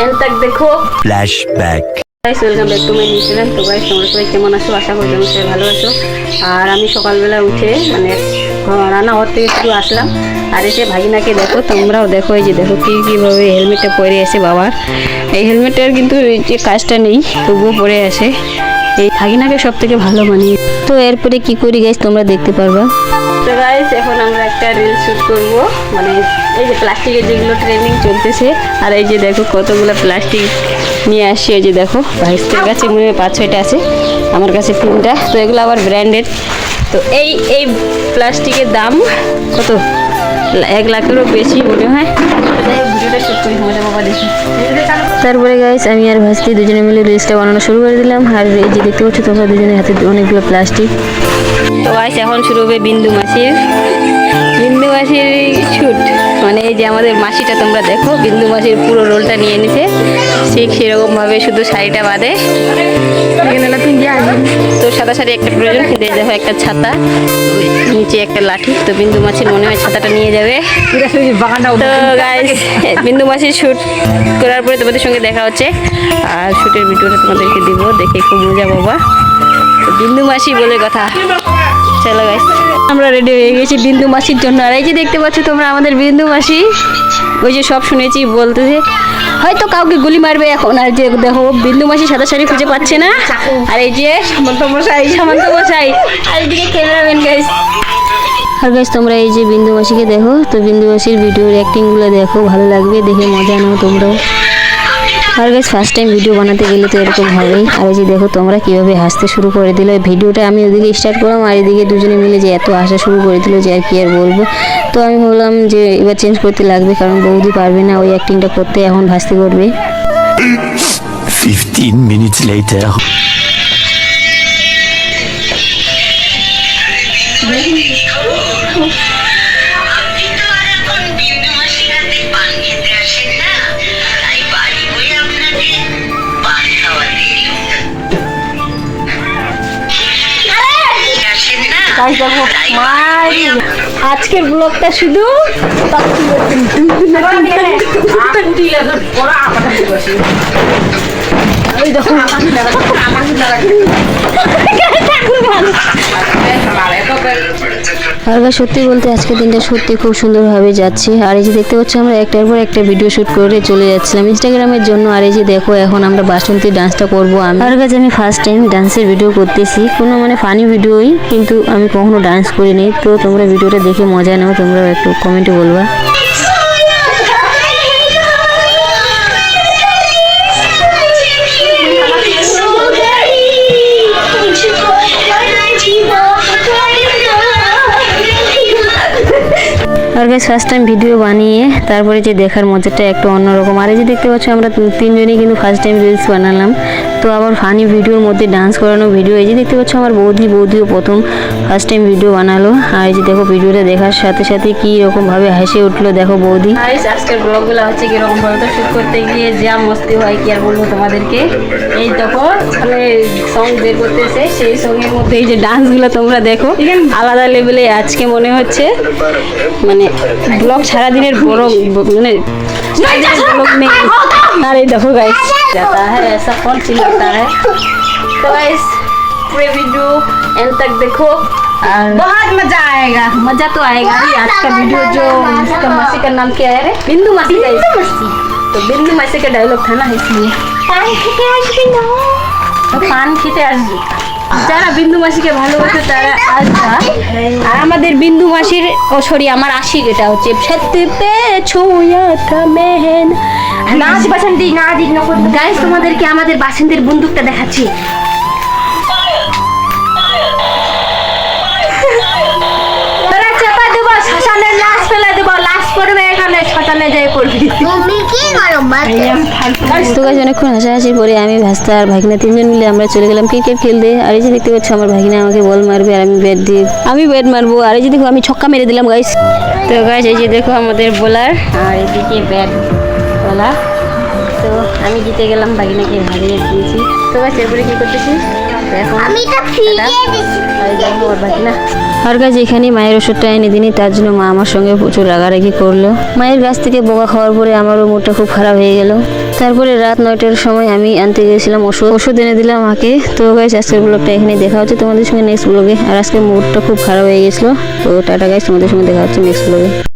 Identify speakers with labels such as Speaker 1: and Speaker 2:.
Speaker 1: And तक देखो।
Speaker 2: Flashback.
Speaker 1: Guys welcome back to my new channel. তো গাইস তোমরা সবাই কেমন আছো? আশা করি তোমরা সবাই ভালো আছো। আর আমি সকালবেলা উঠে মানে রান্নাঘর থেকে শুধু আসলাম, আর এসে ভাগিনাকে দেখো, তোমরাও দেখো, এই যে দেখো কীভাবে হেলমেটটা পরে আসে বাবার। এই হেলমেটের কিন্তু যে কাজটা নেই, তবুও পরে আসে। এই ভাগিনাকে সব থেকে ভালো মানিয়ে। তো এরপরে কি করি গাইস তোমরা দেখতে পারবা। তো গাইস এখন আমরা একটা রিল শ্যুট করব, মানে এই যে প্লাস্টিকের যেগুলো ট্রেন্ডিং চলতেছে, আর এই যে দেখো কতগুলো প্লাস্টিক নিয়ে আসছি। এই যে দেখো ভাইসের কাছে মনে হয় 5-6টা আছে, আমার কাছে 3টা। তো এগুলো আবার ব্র্যান্ডেড। তো এই প্লাস্টিকের দাম কত? 1 লাখেরও বেশি মনে হয়। ভিডিওটা শ্যুট করি তোমাদের বাবা দেখি। তারপরে গাইস আমি আর ভাস্তি দুজনে মিলে রিলসটা বানানো শুরু করে দিলাম। আর এই যে দেখতে পাচ্ছ তোমরা দুজনের হাতে অনেকগুলো প্লাস্টিক। তো গাইস এখন শুরু হবে বিন্দু মাসির শ্যুট। মানে এই যে আমাদের মাসিটা তোমরা দেখো, বিন্দু মাসির পুরো রোলটা নিয়ে নিছে, ঠিক সেরকমভাবে শুধু শাড়িটা বাঁধে। তো সাদা শাড়ি একটা প্রয়োজন, কিন্তু এই দেখো একটা ছাতা, নিচে একটা লাঠি। তো বিন্দু মাসির মনে হয় ছাতাটা নিয়ে যাবে। তো গাইস বিন্দু মাসির শ্যুট করার পরে তোমাদের সঙ্গে দেখা হচ্ছে, আর শ্যুটের ভিডিওটা তোমাদেরকে দিব, দেখে খুব মজা পাবা। তো বিন্দু মাসি বলে কথা। চলো গাইস আমরা রেডি হয়ে গেছি বিন্দু মাসির জন্য। আর এই যে দেখতে পাচ্ছ তোমরা আমাদের বিন্দু মাসি, ওই যে সব শুনেছি বলতেছে হয়তো কাউকে গুলি মারবে এখন। আর যে দেখো বিন্দু মাসি সাদা শাড়ি খুঁজে পাচ্ছে না, আর এই যে সামন্ত মশাই আর এদিকে ক্যামেরাম্যান গাইস। আর গাইস তোমরা এই যে বিন্দু মাসিকে দেখো, তো বিন্দু মাসির ভিডিওর অ্যাক্টিংগুলো দেখো, ভালো লাগবে, দেখে মজা নাও তোমরাও। আর গাইস ফার্স্ট টাইম ভিডিও বানাতে গেলে তো এরকম হবেই। আর এই যে দেখো তোমরা কীভাবে হাসতে শুরু করে দিল। ভিডিওটা আমি ওদিকে স্টার্ট করলাম, আর এদিকে দুজনে মিলে যে এত হাসা শুরু করে দিল যে আর কি আর বলবো। তো আমি বললাম যে এবার চেঞ্জ করতে লাগবে, কারণ বৌদি পারবে না ওই অ্যাক্টিংটা করতে, এখন ভাস্তি করবে।
Speaker 2: 15 minutes later.
Speaker 1: আজকের ব্লগটা শুধু সত্যি বলতে আজকের দিনটা সত্যি খুব সুন্দরভাবে যাচ্ছে। আর এই যে দেখতে পাচ্ছি আমরা একটার পর একটা ভিডিও শুট করে চলে যাচ্ছিলাম ইনস্টাগ্রামের জন্য। আর এই যে দেখো এখন আমরা বাসন্তী ডান্সটা করবো। আমার কাছে আমি ফার্স্ট টাইম ডান্সের ভিডিও করতেছি, কোনো মানে ফানি ভিডিওই, কিন্তু আমি কখনো ডান্স করিনি। তো তোমরা ভিডিওটা দেখে মজা নাও, তোমরা একটু কমেন্টে বলবা। আর গাইস ফার্স্ট টাইম ভিডিও বানিয়ে তারপরে যে দেখার মজাটা একটু অন্যরকম। আর এই যে দেখতে পাচ্ছ আমরা তিনজনই কিন্তু ফার্স্ট টাইম রিলস বানালাম। তো আবার ফানি ভিডিওর মধ্যে ডান্স করানো ভিডিও। এই যে দেখতে পাচ্ছ আমার বৌদিও প্রথম ফার্স্ট টাইম ভিডিও বানালো। আর এই যে দেখো ভিডিওটা দেখার সাথে সাথে কি রকম ভাবে হেসে উঠলো দেখো বৌদি। আজকের ব্লগগুলো হচ্ছে কিরকম ভাবে তো শুট করতে গিয়ে যা মস্তি হয় কি আর বলবো তোমাদেরকে। এই দেখো মানে সং বের করতেছে, সেই সঙ্গের মধ্যে এই যে ডান্সগুলো তোমরা দেখো আলাদা লেভেলে। আজকে মনে হচ্ছে মানে ব্লগ সারাদিনের বড় মানে ব্লগ নেই। আর এই দেখো গাইস जाता है ऐसा कौन सी लगता है। तो गाइस पूरे वीडियो एंड तक देखो, और बहुत मजा आएगा। मजा तो आएगा ही। आज का वीडियो जो उसका मासी का नाम क्या है रे? बिंदु मासी। तो बिंदु मासी का डायलॉग था ना, इसलिए পান খেতে আসবে। যারা বিন্দু মাসিকে ভালোবাসে তারা আসবা। আর আমাদের বিন্দু মাসির আমার আশিক এটা হচ্ছে সত্যি পে ছোয়া থা মেহেন নাচ বাসন্তী নাচ গাইস। তোমাদেরকে আমাদের বাসন্তীর বন্দুকটা দেখাচ্ছি। তোরা চাপা দেবো, শ্মশানের লাশ ফেলে দেবো, লাশ পড়বে এখানে, শ্মশানে যাই পড়বি। তো গাইস অনেকক্ষণ হাসাহাসির পরে আমি ভাস্তা আর ভাগিনা তিনজন মিলে আমরা চলে গেলাম ক্রিকেট খেলতে। আর এই যে দেখতে পাচ্ছ আমার ভাগিনা আমাকে বল মারবে, আর আমি ব্যাট মারবো। আর এই যে দেখো আমি ছক্কা মেরে দিলাম গাইস। তো গাইস এই যে দেখো আমাদের বোলার, আর এদিকে ব্যাট বলা। তো আমি জিতে গেলাম, ভাগিনাকে হারিয়ে দিয়েছি। তো গাইস এরপরে কি করতেছি এখন আমি এটা ফিরিয়ে দিছি। ওর ভাগিনা আর গাছ এখানে মায়ের ওষুধটা এনে দিনি, তার জন্য মা আমার সঙ্গে প্রচুর রাগারাগি করলো। মায়ের গাছ থেকে বোকা খাওয়ার পরে আমারও মুডটা খুব খারাপ হয়ে গেল। তারপরে রাত 9টার সময় আমি আনতে গিয়েছিলাম ওষুধ এনে দিলাম মাকে। তো গাইস আজকের ব্লগটা এখানে দেখা হচ্ছে তোমাদের সঙ্গে নেক্সট ব্লগে। আর আজকে মুডটা খুব খারাপ হয়ে গেছিলো। তো টাটা গাইস, তোমাদের সঙ্গে দেখা হচ্ছে নেক্সট ব্লগে।